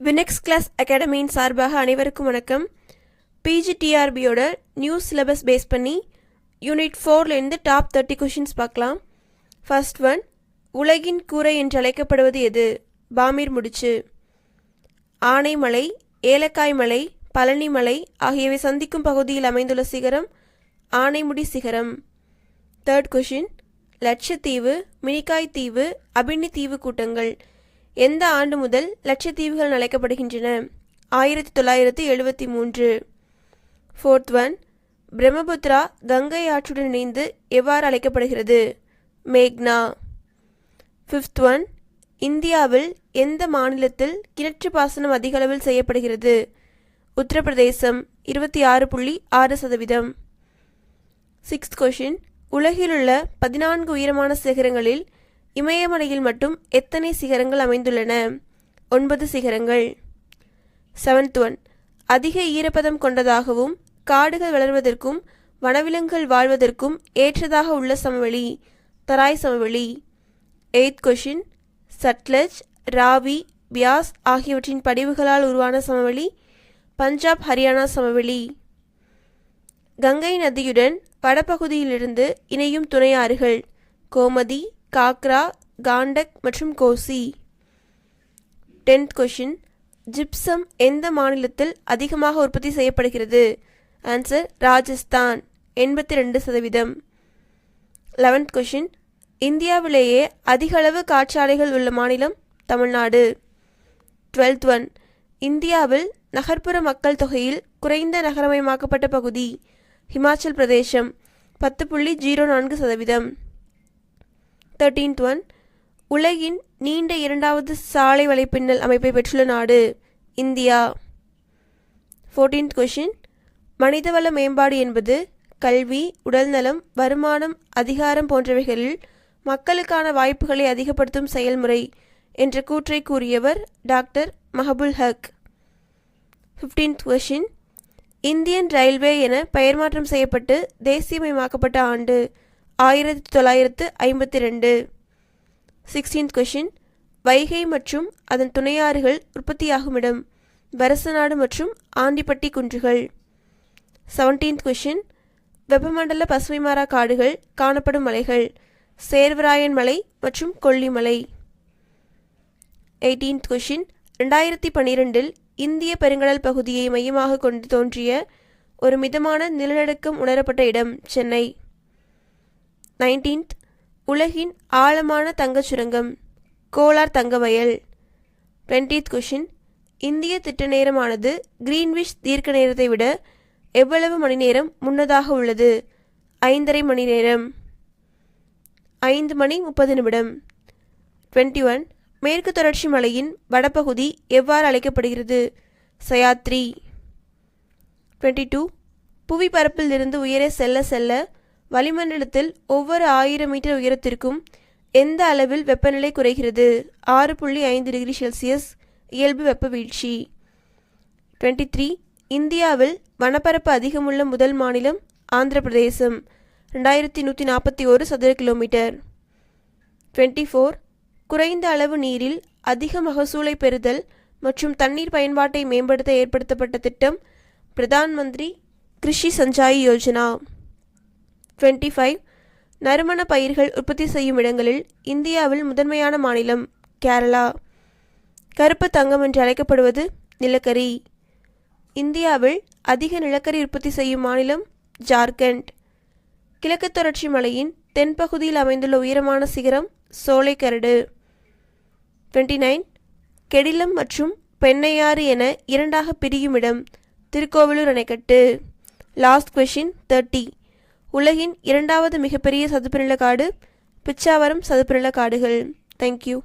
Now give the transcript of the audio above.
வினெக்ஸ் class அகாடமியின் சார்பாக அனைவருக்கும் வணக்கம். பிஜிடிஆர்பியோட நியூ சிலபஸ் பேஸ் பண்ணி யூனிட் 4லேருந்து டாப் 30 கொஷின்ஸ் பார்க்கலாம். ஃபர்ஸ்ட் ஒன், உலகின் கூரை என்று அழைக்கப்படுவது எது? பாமீர் முடிச்சு. ஆனைமலை, ஏலக்காய் மலை, பழனி மலை ஆகியவை சந்திக்கும் பகுதியில் அமைந்துள்ள சிகரம் ஆனைமுடி சிகரம். தேர்ட் கொஷின், லட்சத்தீவு, மினிக்காய் தீவு, அபினி தீவு கூட்டங்கள் எந்த ஆண்டு முதல் லட்சத்தீவுகள் அழைக்கப்படுகின்றன? 1973. ஃபோர்த் ஒன், பிரம்மபுத்திரா கங்கை ஆற்றுடன் இணைந்து எவ்வாறு அழைக்கப்படுகிறது? மேக்னா. ஃபிஃப்த் ஒன், இந்தியாவில் எந்த மாநிலத்தில் கிணற்று பாசனம் அதிகளவில் செய்யப்படுகிறது? உத்தரப்பிரதேசம் 26.6%. சிக்ஸ்த் கொஷின், உலகிலுள்ள 14 உயரமான சிகரங்களில் இமயமலையில் மட்டும் எத்தனை சிகரங்கள் அமைந்துள்ளன? 9 சிகரங்கள். செவன்த் ஒன், அதிக ஈரப்பதம் கொண்டதாகவும் காடுகள் வளர்வதற்கும் வனவிலங்குகள் வாழ்வதற்கும் ஏற்றதாக உள்ள சமவெளி தராய் சமவெளி. எய்த் கொஷின், சட்லஜ், ராவி, பியாஸ் ஆகியவற்றின் படிவுகளால் உருவான சமவெளி பஞ்சாப் ஹரியானா சமவெளி. கங்கை நதியுடன் வடபகுதியிலிருந்து இணையும் துணை ஆறுகள் கோமதி, காக்ரா, காண்டக் மற்றும் கோசி. 10th கொஷின், ஜிப்சம் எந்த மாநிலத்தில் அதிகமாக உற்பத்தி செய்யப்படுகிறது? ஆன்சர் ராஜஸ்தான் 82%. 11th கொஷின், இந்தியாவிலேயே அதிக அளவு காற்றாலைகள் உள்ள மாநிலம் தமிழ்நாடு. 12th ஒன், இந்தியாவில் நகர்ப்புற மக்கள் தொகையில் குறைந்த நகரமயமாக்கப்பட்ட பகுதி ஹிமாச்சல் பிரதேசம் 10.04%. 13th ஒன், உலகின் நீண்ட இரண்டாவது சாலை வலைப்பின்னல் அமைப்பை பெற்றுள்ள நாடு இந்தியா. 14th கொஷின், மனிதவள மேம்பாடு என்பது கல்வி, உடல்நலம், வருமானம், அதிகாரம் போன்றவைகளில் மக்களுக்கான வாய்ப்புகளை அதிகப்படுத்தும் செயல்முறை என்ற கூற்றை கூறியவர் டாக்டர் மஹபுல் ஹக். 15th கொஷின், இந்தியன் ரயில்வே என பெயர் மாற்றம் செய்யப்பட்டு தேசியமயமாக்கப்பட்ட ஆண்டு 1952. 16th கொஷின், வைகை மற்றும் அதன் துணையாறுகள் உற்பத்தியாகும் இடம் வரசநாடு மற்றும் ஆண்டிப்பட்டி குன்றுகள். 17th கொஷின், வெப்பமண்டல பசுமைமாறா காடுகள் காணப்படும் மலைகள் சேர்வராயன் மலை மற்றும் கொல்லிமலை. 18th கொஷின், 2012 இந்திய பெருங்கடல் பகுதியை மையமாக கொண்டு தோன்றிய ஒரு மிதமான நிலநடுக்கம் உணரப்பட்ட இடம் சென்னை. 19th, உலகின் ஆழமான தங்கச் சுரங்கம் கோலார் தங்கவயல். 20th கொஷின், இந்திய திட்ட நேரமானது கிரீன்விச் தீர்க்க நேரத்தை விட எவ்வளவு மணி நேரம் முன்னதாக உள்ளது? 5.5 மணி நேரம். 5 மணி 30 நிமிடம். 21, மேற்கு தொடர்ச்சி மலையின் வடபகுதி எவ்வாறு அழைக்கப்படுகிறது? சயாத்ரி. 22, புவி பரப்பில் இருந்து உயரே செல்ல செல்ல வளிமண்டலத்தில் ஒவ்வொரு 1000 மீட்டர் உயரத்திற்கும் எந்த அளவில் வெப்பநிலை குறைகிறது? 6.5 டிகிரி செல்சியஸ் இயல்பு வெப்ப வீழ்ச்சி. 23, இந்தியாவில் வனப்பரப்பு அதிகமுள்ள முதல் மாநிலம் ஆந்திர பிரதேசம் 2141 சதுர கிலோமீட்டர். 24, குறைந்த அளவு நீரில் அதிக மகசூலை பெறுதல் மற்றும் தண்ணீர் பயன்பாட்டை மேம்படுத்த ஏற்படுத்தப்பட்ட திட்டம் பிரதான் மந்திரி கிருஷி சஞ்சாயி யோஜனா. 25, நறுமண பயிர்கள் உற்பத்தி செய்யும் இடங்களில் இந்தியாவில் முதன்மையான மாநிலம் கேரளா. கருப்பு தங்கம் என்று அழைக்கப்படுவது நிலக்கரி. இந்தியாவில் அதிக நிலக்கரி உற்பத்தி செய்யும் மாநிலம் ஜார்க்கண்ட். கிழக்கு தொடர்ச்சி மலையின் தென்பகுதியில் அமைந்துள்ள உயரமான சிகரம் சோலைக்கரடு. 29, கெடிலம் மற்றும் பெண்ணையாறு என இரண்டாக பிரியும் இடம் திருக்கோவிலூர் அணைக்கட்டு. லாஸ்ட் கொஷின் 30, உலகின் இரண்டாவது மிகப்பெரிய சதுப்புநில காடு பிச்சாவரம் சதுப்புநில காடுகள். தேங்க்யூ.